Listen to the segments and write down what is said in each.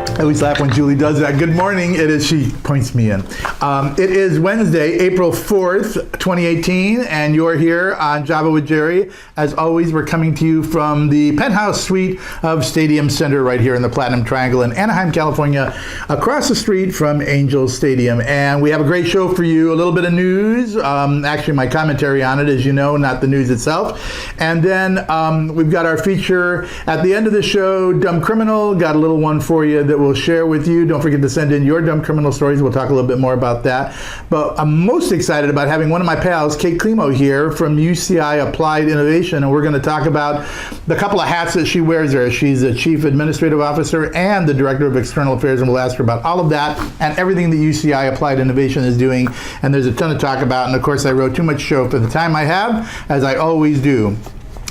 I always laugh when Julie does that. Good morning. She points me in. It is Wednesday, April 4th, 2018, and you're here on Java with Jerry. As always, we're coming to you from the penthouse suite of Stadium Center right here in the Platinum Triangle in Anaheim, California, across the street from Angels Stadium. And we have a great show for you, a little bit of news, actually my commentary on it, as you know, not the news itself. And then we've got our feature at the end of the show, Dumb Criminal, got a little one for you that we'll share with you. Don't forget to send in your dumb criminal stories. We'll talk a little bit more about that. But I'm most excited about having one of my pals, Kate Klimow, here from UCI Applied Innovation, and we're going to talk about the couple of hats that she wears there. She's the Chief Administrative Officer and the Director of External Affairs, and we'll ask her about all of that and everything that UCI Applied Innovation is doing. And there's a ton to talk about, and of course I wrote too much show for the time I have, as I always do.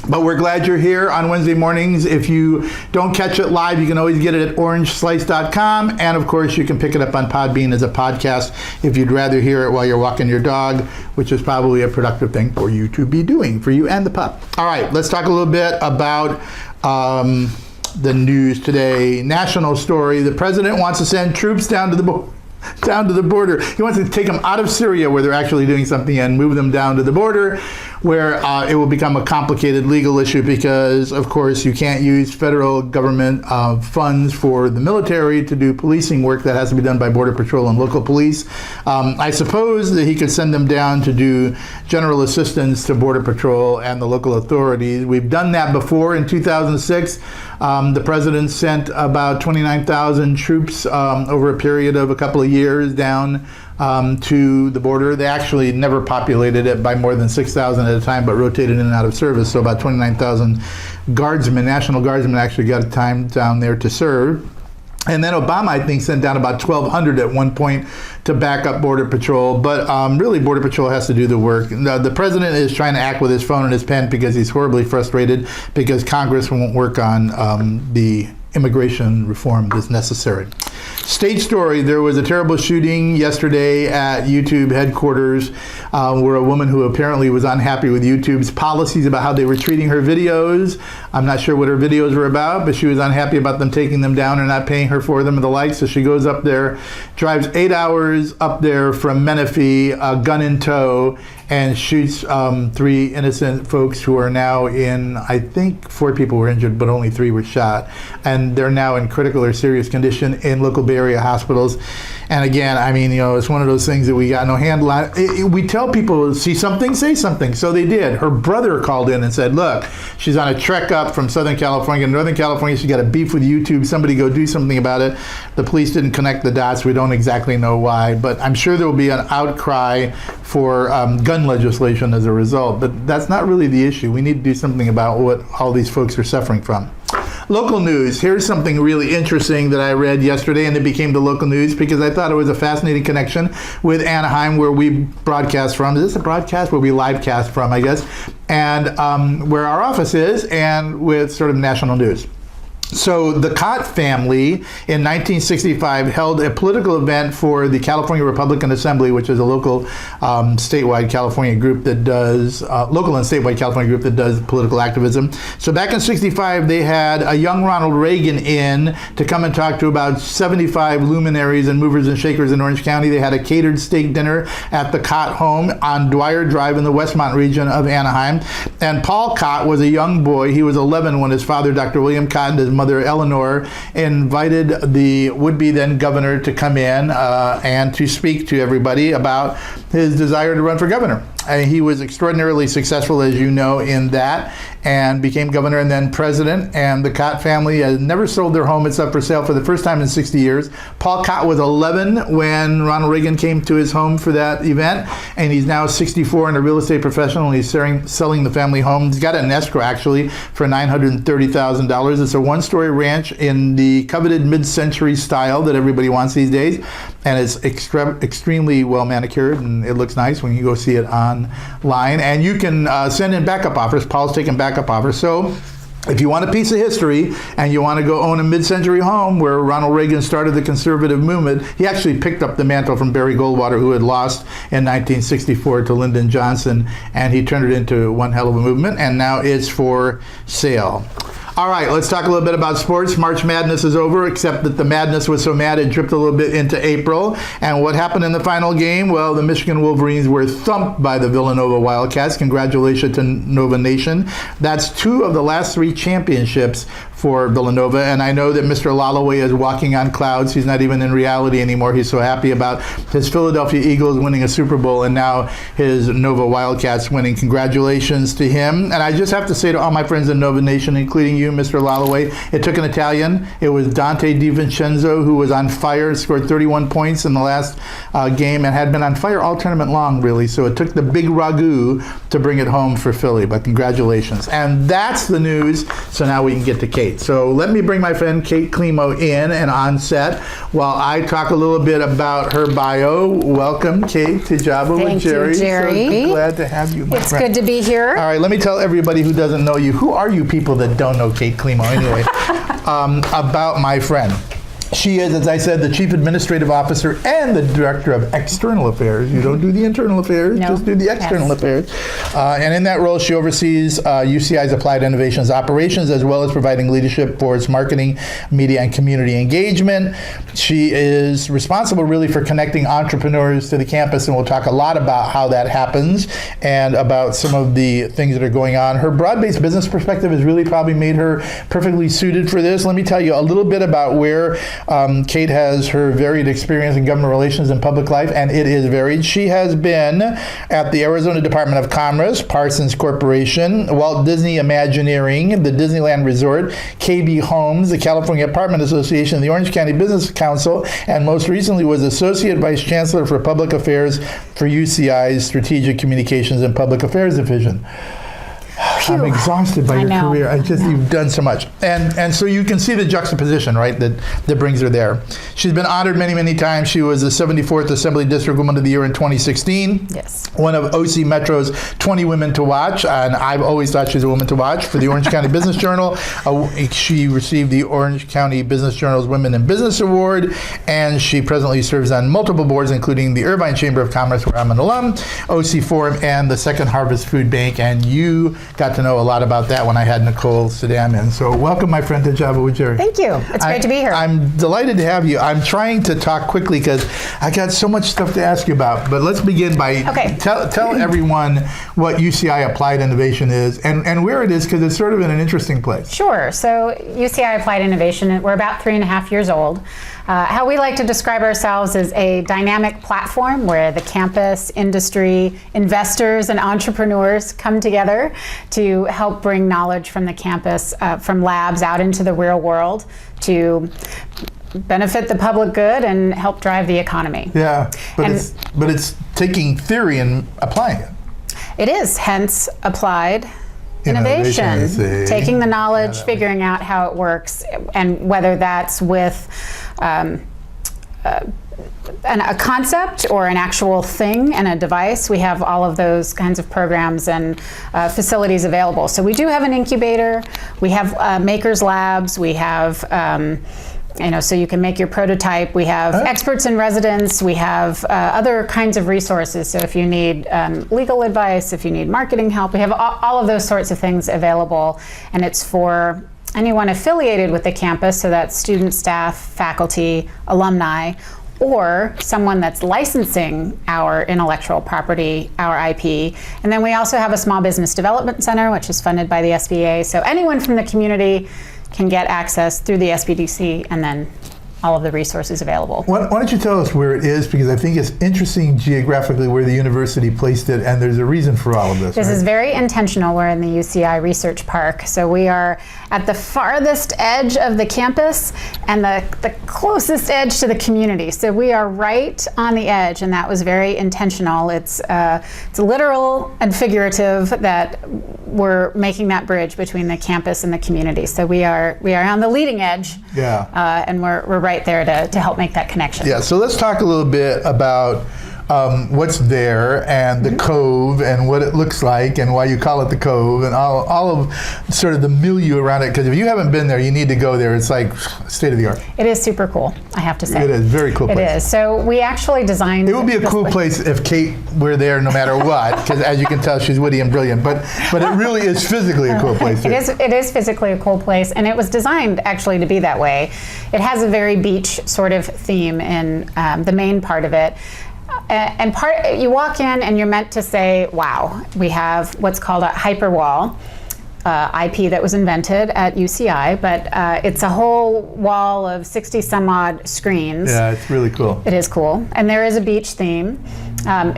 But we're glad you're here on Wednesday mornings. If you don't catch it live, you can always get it at orangeslice.com. And of course, you can pick it up on Podbean as a podcast if you'd rather hear it while you're walking your dog, which is probably a productive thing for you to be doing, for you and the pup. All right, let's talk a little bit about the news today. National story. The president wants to send troops down to the border. He wants to take them out of Syria, where they're actually doing something, and move them down to the border, where it will become a complicated legal issue because, of course, you can't use federal government funds for the military to do policing work. That has to be done by Border Patrol and local police. I suppose that he could send them down to do general assistance to Border Patrol and the local authorities. We've done that before. In 2006, the president sent about 29,000 troops over a period of a couple of years down to the border. They actually never populated it by more than 6,000 at a time, but rotated in and out of service. So about 29,000 guardsmen, National Guardsmen, actually got time down there to serve. And then Obama, I think, sent down about 1,200 at one point to back up Border Patrol. But really, Border Patrol has to do the work. The president is trying to act with his phone and his pen because he's horribly frustrated because Congress won't work on the immigration reform that's necessary. State story, there was a terrible shooting yesterday at YouTube headquarters where a woman who apparently was unhappy with YouTube's policies about how they were treating her videos. I'm not sure what her videos were about, but she was unhappy about them taking them down or not paying her for them and the like. So she goes up there, drives 8 hours up there from Menifee, gun in tow, and shoots 3 innocent folks who are now in, I think 4 people were injured, but only 3 were shot. And they're now in critical or serious condition in local Bay Area hospitals. And again, I mean, you know, it's one of those things that we got no handle on. We tell people, see something, say something. So they did. Her brother called in and said, look, she's on a trek up from Southern California to Northern California. She got a beef with YouTube. Somebody go do something about it. The police didn't connect the dots. We don't exactly know why. But I'm sure there will be an outcry for gun legislation as a result. But that's not really the issue. We need to do something about what all these folks are suffering from. Local news. Here's something really interesting that I read yesterday, and it became the local news because I thought it was a fascinating connection with Anaheim, where we broadcast from. Is this a broadcast? Where we live cast from, I guess, and where our office is, and with sort of national news. So the Cott family in 1965 held a political event for the California Republican Assembly, which is a local statewide California group that does local and statewide California group that does political activism. So back in 65, they had a young Ronald Reagan in to come and talk to about 75 luminaries and movers and shakers in Orange County. They had a catered steak dinner at the Cott home on Dwyer Drive in the Westmont region of Anaheim. And Paul Cott was a young boy. He was 11 when his father, Dr. William Cott, and his mother Eleanor invited the would-be then governor to come in and to speak to everybody about his desire to run for governor. He was extraordinarily successful, as you know, in that, and became governor and then president. And the Cott family has never sold their home. It's up for sale for the first time in 60 years. Paul Cott was 11 when Ronald Reagan came to his home for that event, and he's now 64 and a real estate professional, and he's selling the family home. He's got an escrow, actually, for $930,000. It's a one-story ranch in the coveted mid-century style that everybody wants these days, and it's extremely well manicured, and it looks nice when you go see it online. And you can send in backup offers. Paul's taking backup offers. So If you want a piece of history and you want to go own a mid-century home where Ronald Reagan started the conservative movement, he actually picked up the mantle from Barry Goldwater, who had lost in 1964 to Lyndon Johnson, and he turned it into one hell of a movement, and now it's for sale. All right, let's talk a little bit about sports. March Madness is over, except that the madness was so mad it dripped a little bit into April. And what happened in the final game? Well, the Michigan Wolverines were thumped by the Villanova Wildcats. Congratulations to Nova Nation. That's 2 of the last 3 championships for Villanova, and I know that Mr. Lalaway is walking on clouds. He's not even in reality anymore. He's so happy about his Philadelphia Eagles winning a Super Bowl and now his Nova Wildcats winning. Congratulations to him. And I just have to say to all my friends in Nova Nation, including you, Mr. Lalaway, it took an Italian. It was Dante DiVincenzo, who was on fire, scored 31 points in the last game and had been on fire all tournament long, really. So it took the big ragu to bring it home for Philly, but congratulations. And that's the news, so now we can get to Kate. So let me bring my friend Kate Klimow in and on set while I talk a little bit about her bio. Welcome, Kate, to Java with Jerry. Thank you, Jerry. So glad to have you, my friend. It's good to be here. All right, let me tell everybody who doesn't know you. Who are you people that don't know Kate Klimow anyway? About my friend. She is, as I said, the Chief Administrative Officer and the Director of External Affairs. You don't do the internal affairs, just do the external affairs. And in that role, she oversees UCI's Applied Innovation's operations, as well as providing leadership for its marketing, media, and community engagement. She is responsible, really, for connecting entrepreneurs to the campus, and we'll talk a lot about how that happens and about some of the things that are going on. Her broad-based business perspective has really probably made her perfectly suited for this. Let me tell you a little bit about where Kate has her varied experience in government relations and public life, and it is varied. She has been at the Arizona Department of Commerce, Parsons Corporation, Walt Disney Imagineering, the Disneyland Resort, KB Homes, the California Apartment Association, the Orange County Business Council, and most recently was Associate Vice Chancellor for Public Affairs for UCI's Strategic Communications and Public Affairs Division. I'm exhausted by your career. You've done so much. And so you can see the juxtaposition, right, that brings her there. She's been honored many, many times. She was the 74th Assembly District Woman of the Year in 2016. Yes. One of OC Metro's 20 Women to Watch, and I've always thought she's a woman to watch for the Orange County Business Journal. She received the Orange County Business Journal's Women in Business Award, and she presently serves on multiple boards, including the Irvine Chamber of Commerce, where I'm an alum, OC Forum, and the Second Harvest Food Bank, and you got to know a lot about that when I had Nicole Saddam in. So welcome, my friend, to Java with Jerry. Thank you. It's great to be here. I'm delighted to have you. I'm trying to talk quickly because I got so much stuff to ask you about. But let's begin by tell everyone what UCI Applied Innovation is and where it is, because it's sort of in an interesting place. Sure. So UCI Applied Innovation, we're about 3.5 years old. How we like to describe ourselves is a dynamic platform where the campus, industry, investors, and entrepreneurs come together to help bring knowledge from the campus, from labs out into the real world to benefit the public good and help drive the economy. Yeah, but it's taking theory and applying it. It is, hence applied innovation. Taking the knowledge, figuring out how it works, and whether that's with a concept or an actual thing and a device. We have all of those kinds of programs and facilities available. So we do have an incubator. We have makers labs. We have so you can make your prototype. We have experts in residence. We have other kinds of resources. So if you need legal advice, if you need marketing help, we have all of those sorts of things available. And it's for anyone affiliated with the campus, so that's students, staff, faculty, alumni, or someone that's licensing our intellectual property, our IP. And then we also have a small business development center, which is funded by the SBA. So anyone from the community can get access through the SBDC and then all of the resources available. Why don't you tell us where it is, because I think it's interesting geographically where the university placed it, and there's a reason for all of this. This is very intentional. We're in the UCI Research Park, so we are at the farthest edge of the campus and the closest edge to the community. So we are right on the edge, and that was very intentional. It's literal and figurative that we're making that bridge between the campus and the community. So we are on the leading edge, and we're right there to help make that connection. Yeah, so let's talk a little bit about what's there and the cove and what it looks like and why you call it the cove and all of sort of the milieu around it. Because if you haven't been there, you need to go there. It's like state of the art. It is super cool, I have to say. It is very cool place. It is. So we actually designed. It would be a cool place if Kate were there, no matter what. Because as you can tell, she's witty and brilliant. But it really is physically a cool place. It is physically a cool place, and it was designed actually to be that way. It has a very beach sort of theme in the main part of it. And you walk in and you're meant to say, wow. We have what's called a hyperwall, IP that was invented at UCI, but it's a whole wall of 60 some odd screens. Yeah, it's really cool. It is cool. And there is a beach theme.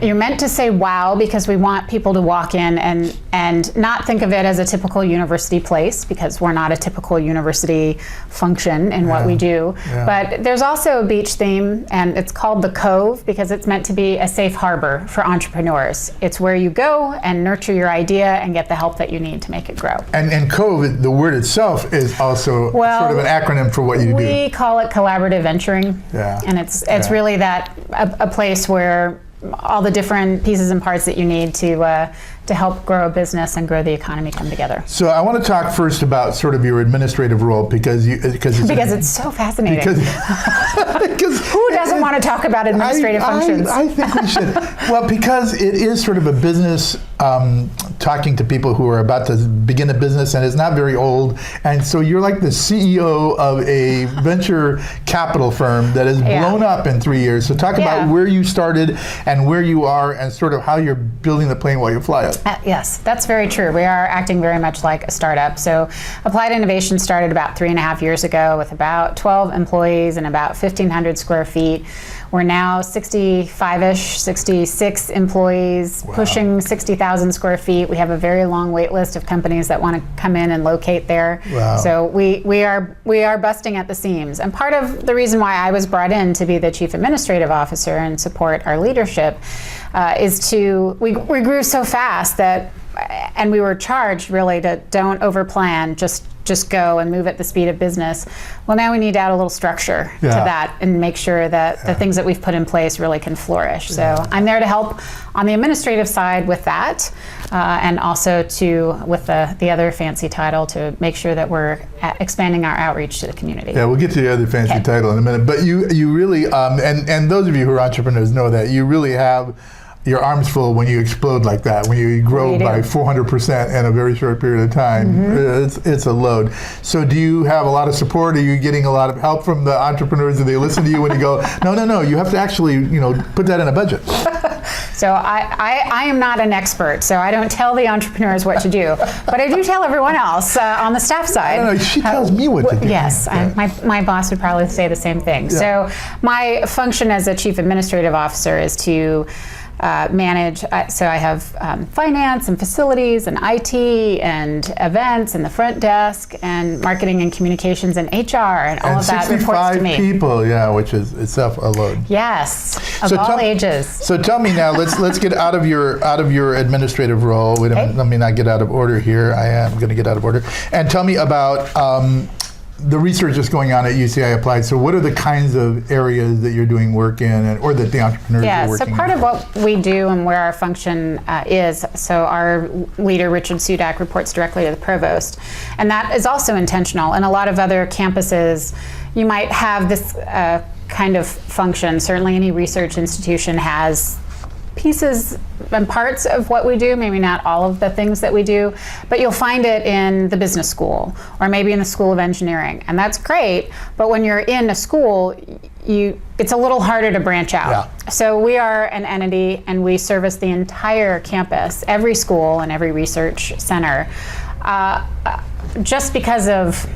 You're meant to say wow because we want people to walk in and not think of it as a typical university place, because we're not a typical university function in what we do. Yeah. But there's also a beach theme, and it's called the Cove because it's meant to be a safe harbor for entrepreneurs. It's where you go and nurture your idea and get the help that you need to make it grow. And Cove, the word itself is also sort of an acronym for what you do. We call it collaborative venturing. Yeah. And it's really that a place where all the different pieces and parts that you need to help grow a business and grow the economy come together. So I want to talk first about sort of your administrative role because it's so fascinating. Because who doesn't want to talk about administrative functions? I think we should. Well, because it is sort of a business, talking to people who are about to begin a business, and it's not very old. And so you're like the CEO of a venture capital firm that has blown up in 3 years. So talk about where you started and where you are and sort of how you're building the plane while you fly it. Yes, that's very true. We are acting very much like a startup. So Applied Innovation started about 3.5 years ago with about 12 employees and about 1,500 square feet. We're now 65-ish, 66 employees, pushing 60,000 square feet. We have a very long wait list of companies that want to come in and locate there. Wow. So we are busting at the seams. And part of the reason why I was brought in to be the Chief Administrative Officer and support our leadership is we grew so fast that, and we were charged really to don't overplan, just go and move at the speed of business. Well, now we need to add a little structure to that and make sure that the things that we've put in place really can flourish. So I'm there to help on the administrative side with that, and also with the other fancy title to make sure that we're expanding our outreach to the community. Yeah, we'll get to the other fancy title in a minute. But you really, and those of you who are entrepreneurs know that you really have your arms full when you explode like that, when you grow by 400% in a very short period of time. It's a load. So do you have a lot of support? Are you getting a lot of help from the entrepreneurs? Do they listen to you when you go, no, you have to actually put that in a budget? So I am not an expert, so I don't tell the entrepreneurs what to do, but I do tell everyone else on the staff side. I don't know, she tells me what to do. Yes, my boss would probably say the same thing. So my function as a Chief Administrative Officer is to manage, so I have finance and facilities and IT and events and the front desk and marketing and communications and HR and all of that reports to me. 65 people, which is itself a load. Yes, of all ages. So tell me now, let's get out of your administrative role. Wait a minute, let me not get out of order here. I am going to get out of order. And tell me about the research that's going on at UCI Applied. So what are the kinds of areas that you're doing work in, or that the entrepreneurs are working in? So part of what we do and where our function is, so our leader, Richard Sudak, reports directly to the provost. And that is also intentional. In a lot of other campuses, you might have this kind of function. Certainly any research institution has pieces and parts of what we do, maybe not all of the things that we do, but you'll find it in the business school or maybe in the School of Engineering. And that's great, but when you're in a school, it's a little harder to branch out. Yeah. So we are an entity and we service the entire campus, every school and every research center. Just because of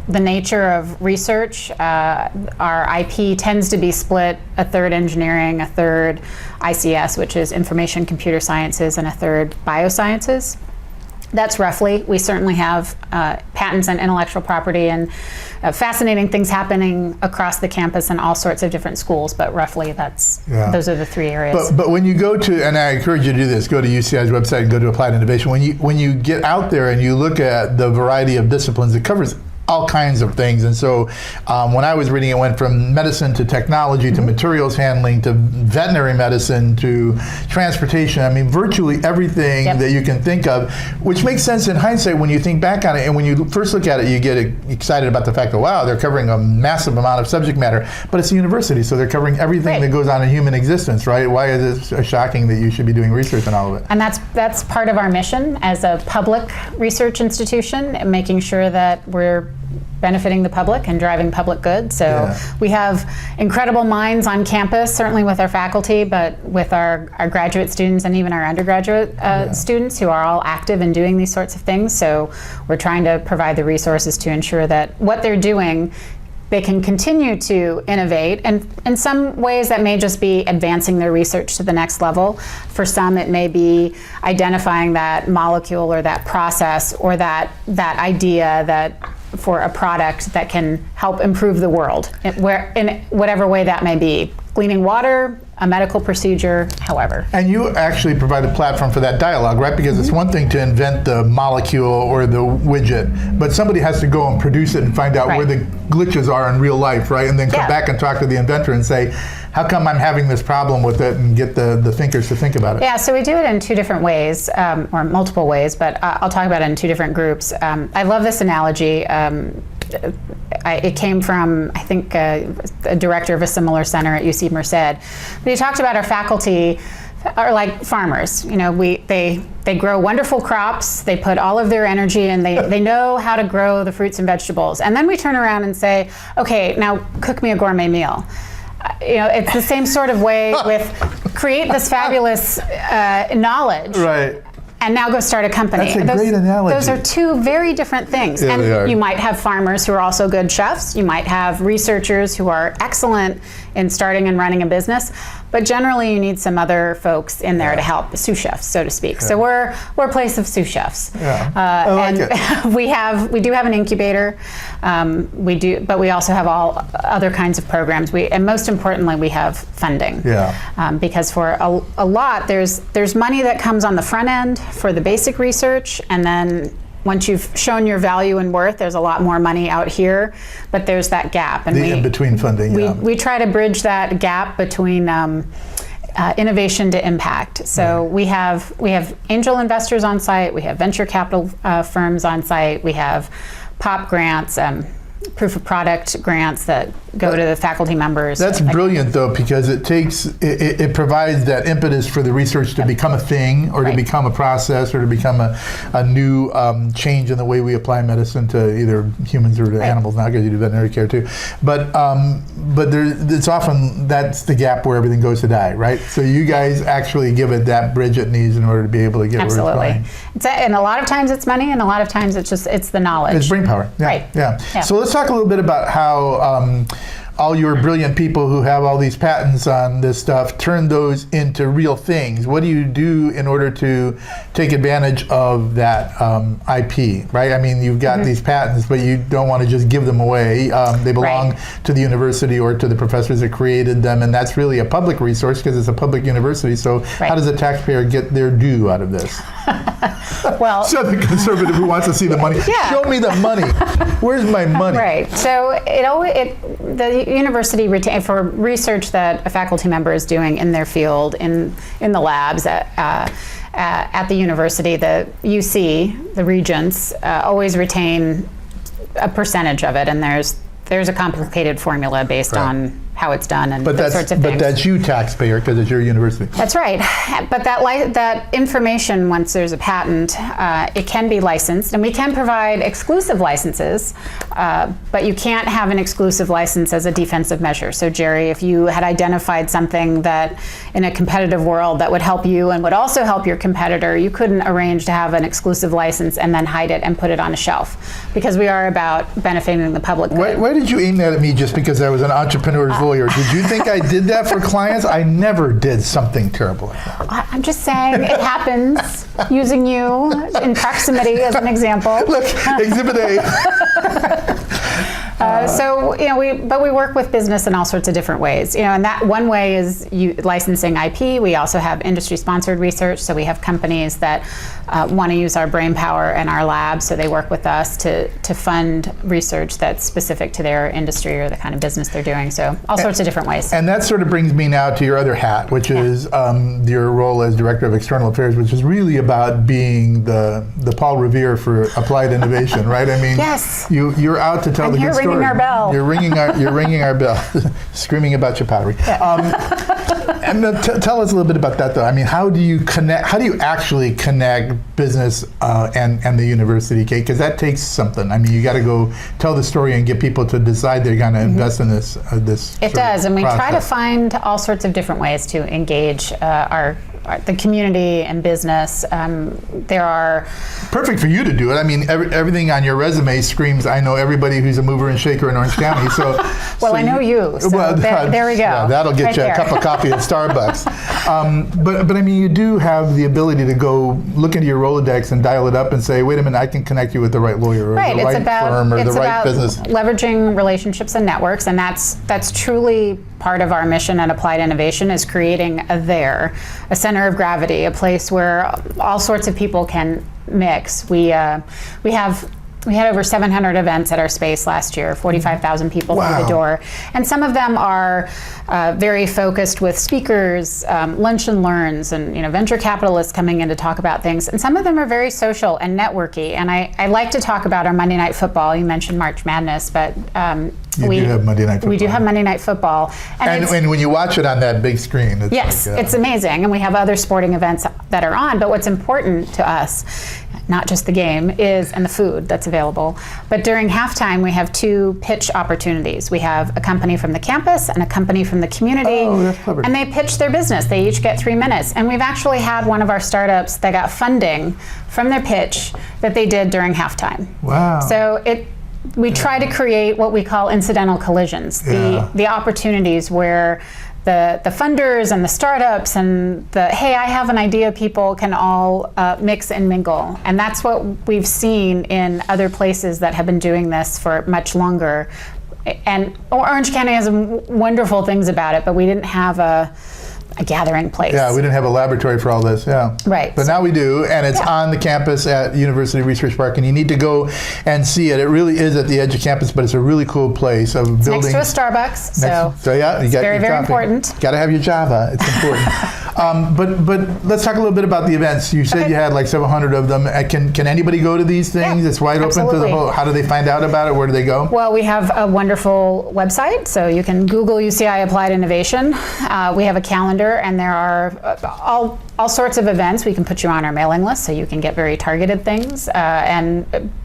the nature of research, our IP tends to be split, a third engineering, a third ICS, which is information computer sciences, and a third biosciences. That's roughly. We certainly have patents and intellectual property and fascinating things happening across the campus in all sorts of different schools, but roughly those are the three areas. But when you go to, and I encourage you to do this, go to UCI's website and go to Applied Innovation. When you get out there and you look at the variety of disciplines, it covers all kinds of things. And so when I was reading, it went from medicine to technology to materials handling to veterinary medicine to transportation. I mean, virtually everything that you can think of, which makes sense in hindsight when you think back on it. And when you first look at it, you get excited about the fact that, wow, they're covering a massive amount of subject matter. But it's a university, so they're covering everything that goes on in human existence, right? Why is it shocking that you should be doing research on all of it? And that's part of our mission as a public research institution, making sure that we're benefiting the public and driving public good. So we have incredible minds on campus, certainly with our faculty, but with our graduate students and even our undergraduate students who are all active in doing these sorts of things. So we're trying to provide the resources to ensure that what they're doing, they can continue to innovate, and in some ways that may just be advancing their research to the next level. For some, it may be identifying that molecule or that process or that idea that for a product that can help improve the world, in whatever way that may be. Cleaning water, a medical procedure, however. And you actually provide a platform for that dialogue, right? Because it's one thing to invent the molecule or the widget, but somebody has to go and produce it and find out where the glitches are in real life, right? And then come back and talk to the inventor and say, how come I'm having this problem with it, and get the thinkers to think about it. Yeah, so we do it in two different ways, or multiple ways, but I'll talk about it in two different groups. I love this analogy. It came from, I think, a director of a similar center at UC Merced. But he talked about our faculty are like farmers. You know, they grow wonderful crops, they put all of their energy, and they know how to grow the fruits and vegetables. And then we turn around and say, okay, now cook me a gourmet meal. You know, it's the same sort of way with create this fabulous knowledge. Right. And now go start a company. That's a great analogy. Those are two very different things. Yeah, they are. You might have farmers who are also good chefs. You might have researchers who are excellent in starting and running a business. But generally, you need some other folks in there to help, sous chefs, so to speak. So we're a place of sous chefs. Yeah. I like it. we do have an incubator. But we also have all other kinds of programs. And most importantly, we have funding. Yeah. Because for a lot, there's money that comes on the front end for the basic research, and then once you've shown your value and worth, there's a lot more money out here, but there's that gap. And in between funding. We try to bridge that gap between innovation to impact. So we have angel investors on site, we have venture capital firms on site, we have POP grants, proof of product grants that go to the faculty members. That's brilliant, though, because it provides that impetus for the research to become a thing, or to become a process, or to become a new change in the way we apply medicine to either humans or to animals. Now, because you do veterinary care too, but it's often that's the gap where everything goes to die, right? So you guys actually give it that bridge it needs in order to be able to get where it's going. And a lot of times it's money, and a lot of times it's the knowledge. It's brain power. Yeah. Right. Yeah. So let's talk a little bit about how all your brilliant people who have all these patents on this stuff turn those into real things. What do you do in order to take advantage of that IP, right? I mean, you've got these patents, but you don't want to just give them away. They belong to the university or to the professors that created them, and that's really a public resource because it's a public university. So how does a taxpayer get their due out of this? Well, so the conservative who wants to see the money, show me the money. Where's my money? Right. So the university for research that a faculty member is doing in their field, in the labs at the university, the UC, the regents, always retain a percentage of it, and there's a complicated formula based on how it's done and those sorts of things. But that's you, taxpayer, because it's your university. That's right. But that information, once there's a patent, it can be licensed, and we can provide exclusive licenses, but you can't have an exclusive license as a defensive measure. So Jerry, if you had identified something that in a competitive world that would help you and would also help your competitor, you couldn't arrange to have an exclusive license and then hide it and put it on a shelf, because we are about benefiting the public good. Why did you aim that at me just because I was an entrepreneur's lawyer? Did you think I did that for clients? I never did something terrible like that. I'm just saying it happens, using you in proximity as an example. Look, Exhibit A. So we work with business in all sorts of different ways. And that one way is licensing IP. We also have industry-sponsored research. So we have companies that want to use our brain power in our lab. So they work with us to fund research that's specific to their industry or the kind of business they're doing. So all sorts of different ways. And that sort of brings me now to your other hat, which is your role as Director of External Affairs, which is really about being the Paul Revere for applied innovation, right? I mean, yes. You're out to tell the good story. You're ringing our bell. You're ringing our bell, screaming about your pottery. And tell us a little bit about that, though. I mean, how do you connect? How do you actually connect business and the university, Kate? Because that takes something. I mean, you got to go tell the story and get people to decide they're going to invest in this. It does, and we process. try to find all sorts of different ways to engage the community and business. There are perfect for you to do it. I mean, everything on your resume screams, I know everybody who's a mover and shaker in Orange County. So, well, I know you. So there we go. Yeah, that'll get you a cup of coffee at Starbucks. But I mean, you do have the ability to go look into your Rolodex and dial it up and say, wait a minute, I can connect you with the right lawyer or the right firm or the right business. Leveraging relationships and networks, and that's truly part of our mission at Applied Innovation, is creating a center of gravity, a place where all sorts of people can mix. We had over 700 events at our space last year, 45,000 people through the door. And some of them are very focused with speakers, lunch and learns, and venture capitalists coming in to talk about things. And some of them are very social and networky. And I like to talk about our Monday Night Football. You mentioned March Madness, but we do have Monday Night Football. We do have Monday Night Football. And when you watch it on that big screen, it's it's amazing. And we have other sporting events that are on. But what's important to us, not just the game, and the food that's available. But during halftime, we have 2 pitch opportunities. We have a company from the campus and a company from the community. Oh, that's clever. And they pitch their business. They each get 3 minutes. And we've actually had one of our startups that got funding from their pitch that they did during halftime. Wow. So we try to create what we call incidental collisions, the opportunities where the funders and the startups and hey, I have an idea, people can all mix and mingle. And that's what we've seen in other places that have been doing this for much longer. And Orange County has wonderful things about it, but we didn't have a gathering place. Yeah, we didn't have a laboratory for all this, Right. But now we do, and it's on the campus at University Research Park, and you need to go and see it. It really is at the edge of campus, but it's a really cool place of building. Next to a Starbucks, so yeah, you got very, your very coffee. important. Got to have your Java, it's important. But let's talk a little bit about the events. You said you had like 700 of them. Can anybody go to these things? It's wide open to the whole. How do they find out about it? Where do they go? Well, we have a wonderful website, so you can Google UCI Applied Innovation. We have a calendar, and there are all sorts of events. We can put you on our mailing list, so you can get very targeted things,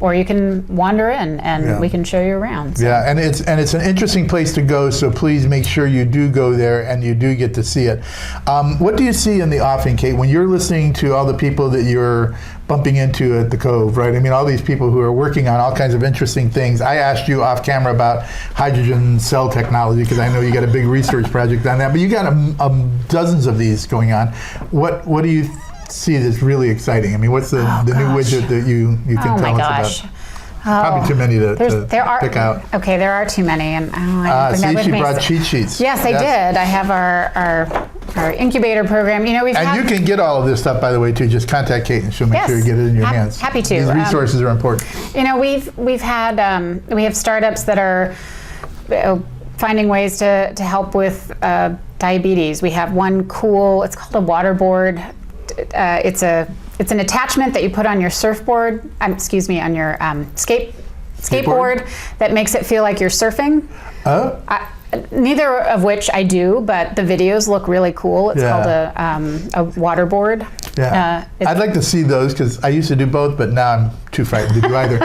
or you can wander in, and we can show you around. So. Yeah, and it's an interesting place to go. So please make sure you do go there and you do get to see it. What do you see in the offing, Kate, when you're listening to all the people that you're bumping into at the Cove, right? I mean, all these people who are working on all kinds of interesting things. I asked you off camera about hydrogen cell technology because I know you got a big research project on that, but you got dozens of these going on. What do you see that's really exciting? I mean, what's the new widget that you can tell us about? Probably too many to pick out. Okay, there are too many, and I don't see, she brought cheat sheets. Yes, I did. I have our incubator program. You can get all of this stuff, by the way, too. Just contact Kate, and she'll make sure you get it in your hands. Happy to. These resources are important. We have startups that are finding ways to help with diabetes. We have one cool. It's called a water board. It's an attachment that you put on your surfboard, on your skateboard that makes it feel like you're surfing. Oh? Neither of which I do, but the videos look really cool. It's called a water board. Yeah. I'd like to see those because I used to do both, but now I'm too frightened to do either.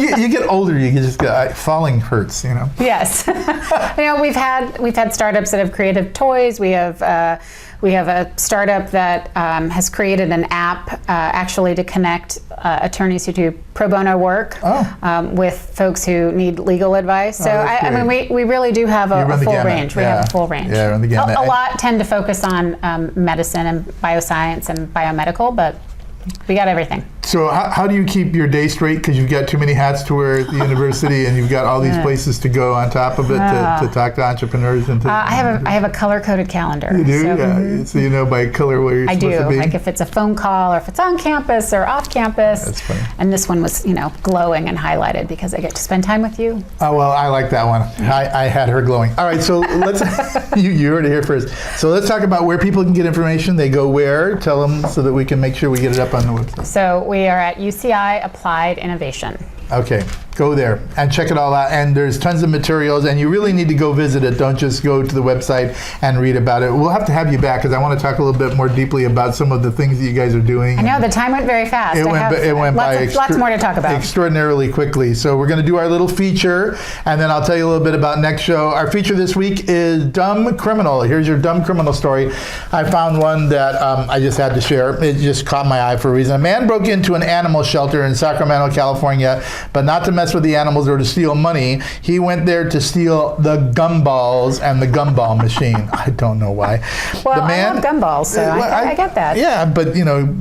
you get older, you just get falling hurts, Yes. We've had startups that have created toys. We have a startup that has created an app actually to connect attorneys who do pro bono work with folks who need legal advice. So we really do have a full range. We have a full range. Yeah, run the gamut. A lot tend to focus on medicine and bioscience and biomedical, but we got everything. So how do you keep your day straight? Because you've got too many hats to wear at the university, and you've got all these places to go on top of it to talk to entrepreneurs and to. I have a color-coded calendar. You do, so, yeah. So you know by color where you're I supposed do. to be. Like if it's a phone call or if it's on campus or off campus. That's funny. And this one was, glowing and highlighted because I get to spend time with you. Oh, well, I like that one. I had her glowing. All right, so let's, you heard it here first. So let's talk about where people can get information. They go where? Tell them so that we can make sure we get it up on the website. So we are at UCI Applied Innovation. Okay, go there and check it all out. And there's tons of materials, and you really need to go visit it. Don't just go to the website and read about it. We'll have to have you back because I want to talk a little bit more deeply about some of the things that you guys are doing. I know, the time went very fast. It went by lots more to talk about. Extraordinarily quickly. So we're going to do our little feature, and then I'll tell you a little bit about next show. Our feature this week is Dumb Criminal. Here's your dumb criminal story. I found one that I just had to share. It just caught my eye for a reason. A man broke into an animal shelter in Sacramento, California, but not to mess with the animals or to steal money. He went there to steal the gumballs and the gumball machine. I don't know why. Well, I love gumballs, so I get that. Yeah, but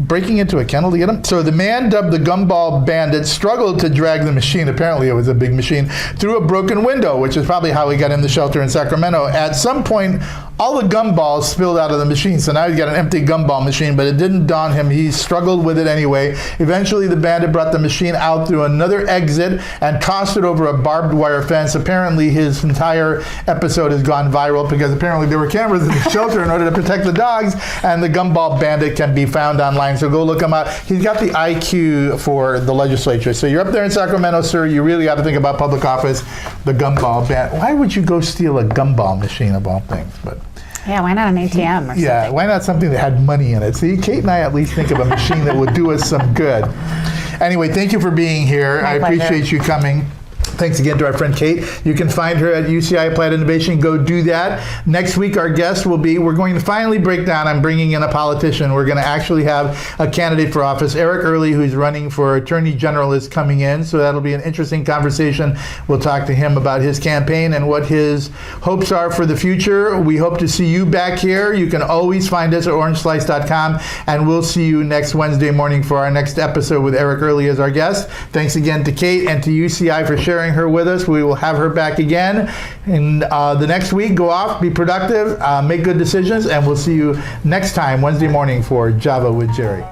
breaking into a kennel to get them. So the man, dubbed the Gumball Bandit, struggled to drag the machine, apparently it was a big machine, through a broken window, which is probably how he got in the shelter in Sacramento. At some point, all the gumballs spilled out of the machine, so now he's got an empty gumball machine, but it didn't daunt him. He struggled with it anyway. Eventually, the bandit brought the machine out through another exit and tossed it over a barbed wire fence. Apparently, his entire episode has gone viral because apparently there were cameras in the shelter in order to protect the dogs, and the Gumball Bandit can be found online, so go look him up. He's got the IQ for the legislature. So you're up there in Sacramento, sir, you really got to think about public office, the Gumball Bandit. Why would you go steal a gumball machine of all things? But yeah, why not an ATM or something? yeah, why not something that had money in it? See, Kate and I at least think of a machine that would do us some good. Anyway, thank you for being here. My I pleasure. appreciate you coming. Thanks again to our friend Kate. You can find her at UCI Applied Innovation. Go do that. Next week, our guest will be, we're going to finally break down, I'm bringing in a politician. We're going to actually have a candidate for office. Eric Early, who's running for Attorney General, is coming in. So that'll be an interesting conversation. We'll talk to him about his campaign and what his hopes are for the future. We hope to see you back here. You can always find us at orangeslice.com. And we'll see you next Wednesday morning for our next episode with Eric Early as our guest. Thanks again to Kate and to UCI for sharing her with us. We will have her back again in the next week. Go off, be productive, make good decisions, and we'll see you next time, Wednesday morning, for Java with Jerry.